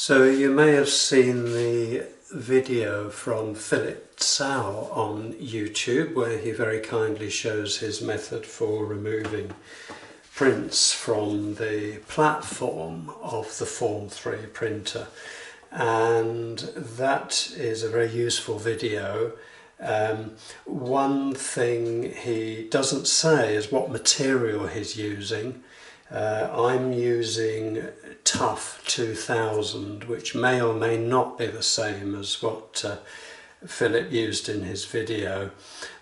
So you may have seen the video from Philip Tsao on YouTube where he very kindly shows his method for removing prints from the platform of the Form 3 printer, and that is a very useful video. One thing he doesn't say is what material he's using. I'm using Tough 2000, which may or may not be the same as what Philip used in his video.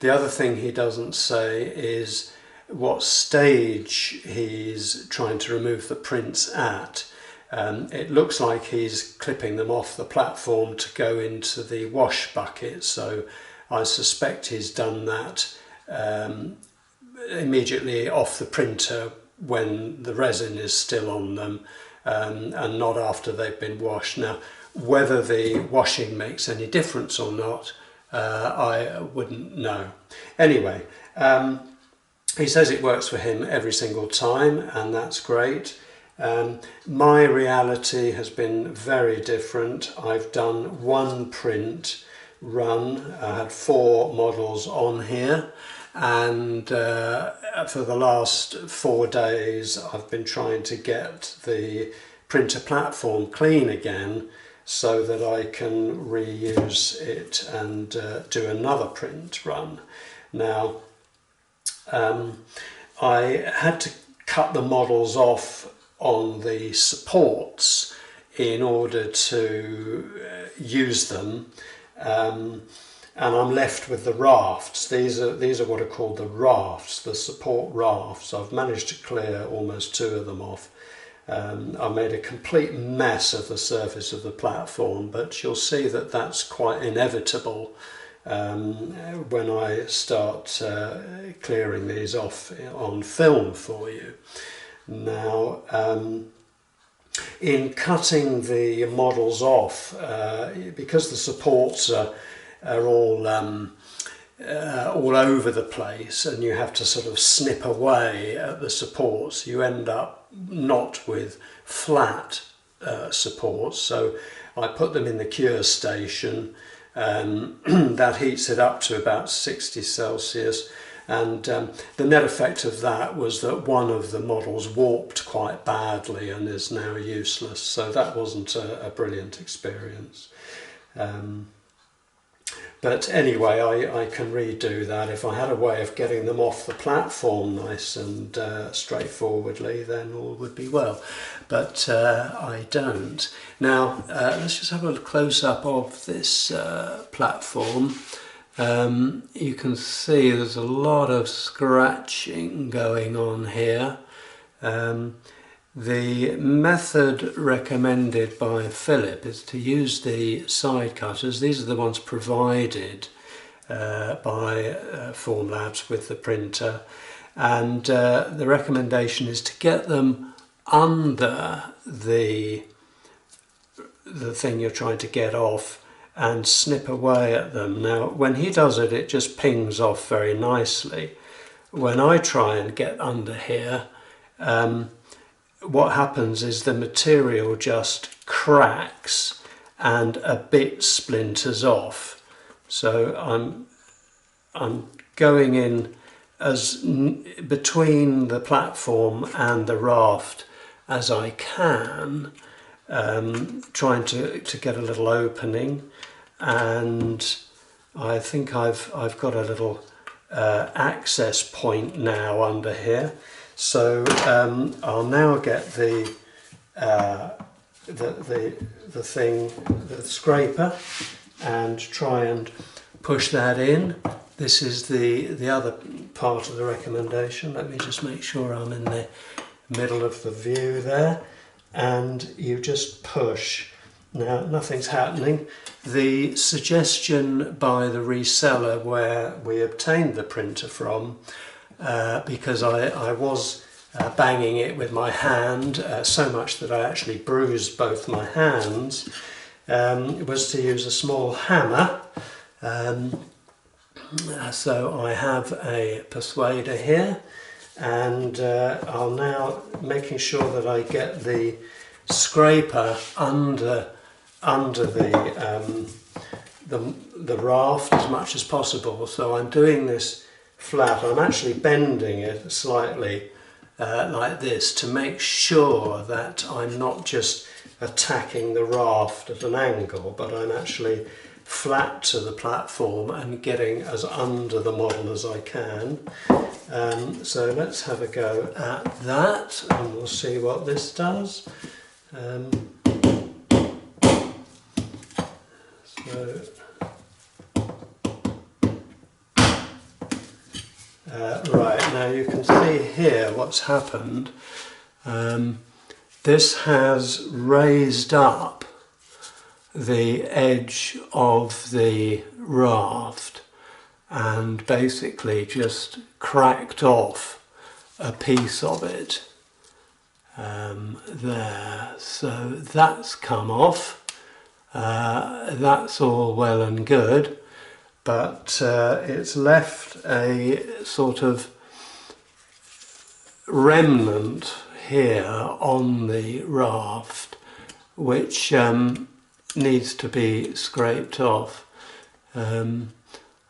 The other thing he doesn't say is what stage he's trying to remove the prints at. It looks like he's clipping them off the platform to go into the wash bucket, so I suspect he's done that immediately off the printer when the resin is still on them, and not after they've been washed. Now, whether the washing makes any difference or not, I wouldn't know. Anyway, he says it works for him every single time, and that's great. My reality has been very different. I've done one print run. I had 4 models on here, and for the last 4 days I've been trying to get the printer platform clean again so that I can reuse it and do another print run. Now, I had to cut the models off on the supports in order to use them, and I'm left with the rafts. These are what are called the rafts, the support rafts. I've managed to clear almost 2 of them off. I made a complete mess of the surface of the platform, but you'll see that that's quite inevitable when I start clearing these off on film for you. Now, in cutting the models off, because the supports are all over the place and you have to sort of snip away at the supports, you end up not with flat supports. So I put them in the cure station. That heats it up to about 60 Celsius, and the net effect of that was that one of the models warped quite badly and is now useless, so that wasn't a brilliant experience. But anyway, I can redo that. If I had a way of getting them off the platform nice and straightforwardly, then all would be well. But I don't. Now, let's just have a close-up of this platform. You can see there's a lot of scratching going on here. The method recommended by Philip is to use the side cutters. These are the ones provided by Formlabs with the printer, and the recommendation is to get them under the thing you're trying to get off and snip away at them. Now, when he does it, it just pings off very nicely. When I try and get under here, what happens is the material just cracks and a bit splinters off. So I'm going in as between the platform and the raft as I can, trying to get a little opening, and I think I've got a little access point now under here. So I'll now get the thing, the scraper, and try and push that in. This is the other part of the recommendation. Let me just make sure I'm in the middle of the view there, and you just push. Now, nothing's happening. The suggestion by the reseller where we obtained the printer from, because I was banging it with my hand so much that I actually bruised both my hands, was to use a small hammer. So I have a persuader here, and I'll now, making sure that I get the scraper under the raft as much as possible. So I'm doing this flat. I'm actually bending it slightly like this to make sure that I'm not just attacking the raft at an angle, but I'm actually flat to the platform and getting as under the model as I can. So let's have a go at that and we'll see what this does. Right, now you can see here what's happened. This has raised up the edge of the raft and basically just cracked off a piece of it there. So that's come off. That's all well and good, but it's left a sort of remnant here on the raft which needs to be scraped off.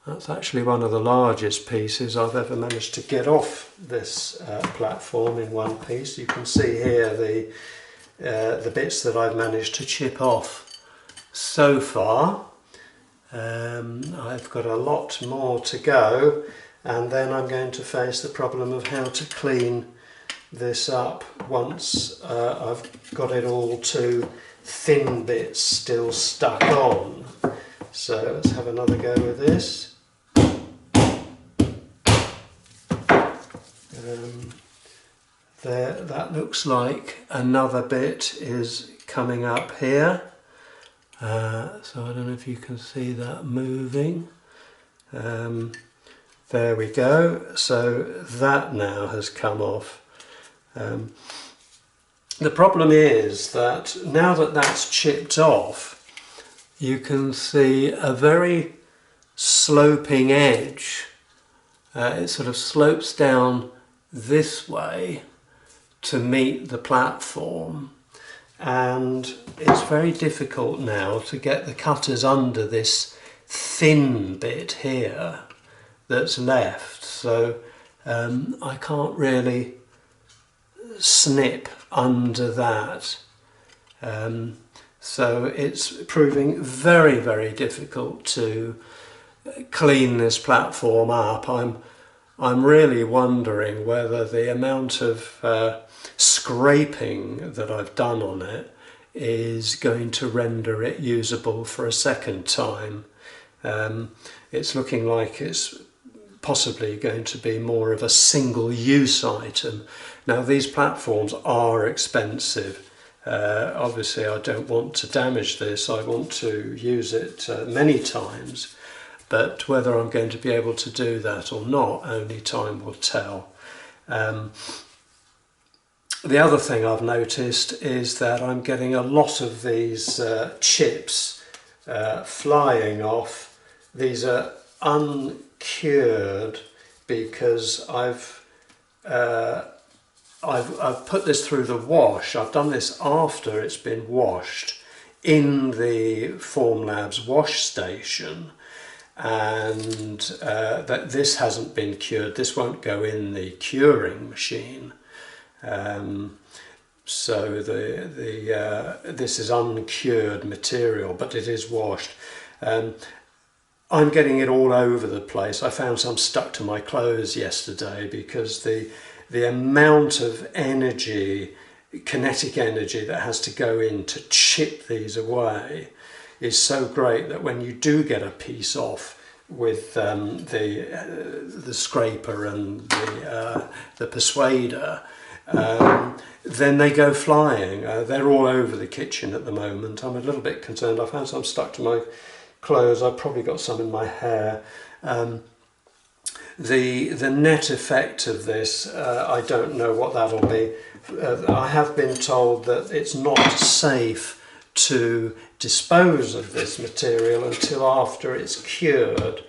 That's actually one of the largest pieces I've ever managed to get off this platform in one piece. You can see here the bits that I've managed to chip off so far. I've got a lot more to go, and then I'm going to face the problem of how to clean this up once I've got it all two thin bits still stuck on. So let's have another go with this. There, that looks like another bit is coming up here. So I don't know if you can see that moving. There we go. So that now has come off. The problem is that now that that's chipped off, you can see a very sloping edge. It sort of slopes down this way to meet the platform, and it's very difficult now to get the cutters under this thin bit here that's left. So I can't really snip under that. So it's proving very, very difficult to clean this platform up. I'm really wondering whether the amount of scraping that I've done on it is going to render it usable for a second time. It's looking like it's possibly going to be more of a single-use item. Now, these platforms are expensive. Obviously I don't want to damage this, I want to use it many times, but whether I'm going to be able to do that or not, only time will tell. The other thing I've noticed is that I'm getting a lot of these chips flying off. These are uncured because I've put this through the wash. I've done this after it's been washed in the Formlabs wash station, and that this hasn't been cured. This won't go in the curing machine. So this is uncured material, but it is washed. I'm getting it all over the place. I found some stuck to my clothes yesterday because the amount of energy, kinetic energy, that has to go in to chip these away is so great that when you do get a piece off with the scraper and the persuader, then they go flying. They're all over the kitchen at the moment. I'm a little bit concerned. I found some stuck to my clothes. I've probably got some in my hair. The net effect of this, I don't know what that'll be. I have been told that it's not safe to dispose of this material until after it's cured.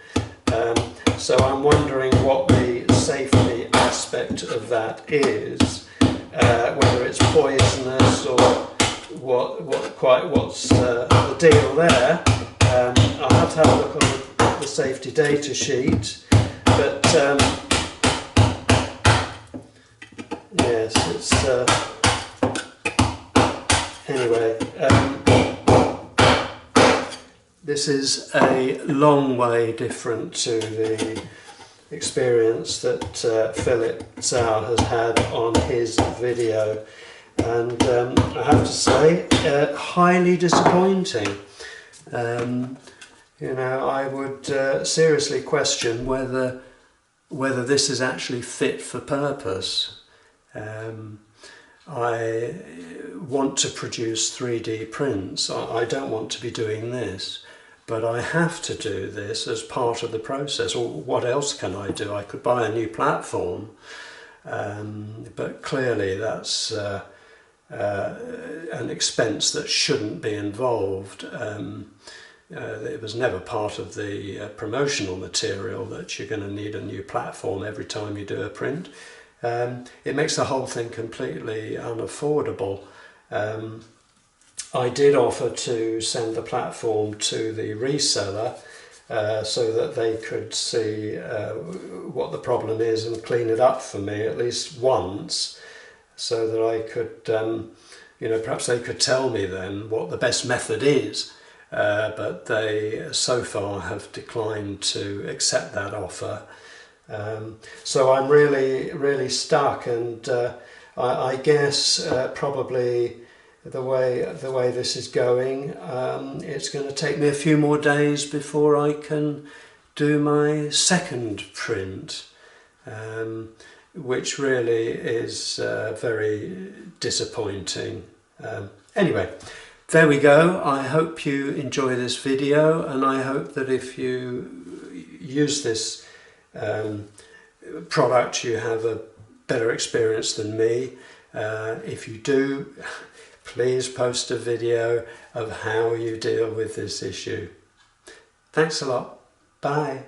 So I'm wondering what the safety aspect of that is, whether it's poisonous or what's the deal there. I'll have to have a look on the safety data sheet, but yes, it's anyway. This is a long way different to the experience that Philip Tsao has had on his video, and I have to say, highly disappointing. You know, I would seriously question whether this is actually fit for purpose. I want to produce 3D prints. I don't want to be doing this, but I have to do this as part of the process. Or what else can I do? I could buy a new platform, but clearly that's an expense that shouldn't be involved. It was never part of the promotional material that you're going to need a new platform every time you do a print. It makes the whole thing completely unaffordable. I did offer to send the platform to the reseller so that they could see what the problem is and clean it up for me at least once, so that I could, you know, perhaps they could tell me then what the best method is. But they so far have declined to accept that offer. So I'm really stuck, and I guess probably the way this is going, it's going to take me a few more days before I can do my second print, which really is very disappointing. Anyway, there we go. I hope you enjoy this video, and I hope that if you use this product you have a better experience than me. If you do, please post a video of how you deal with this issue. Thanks a lot. Bye.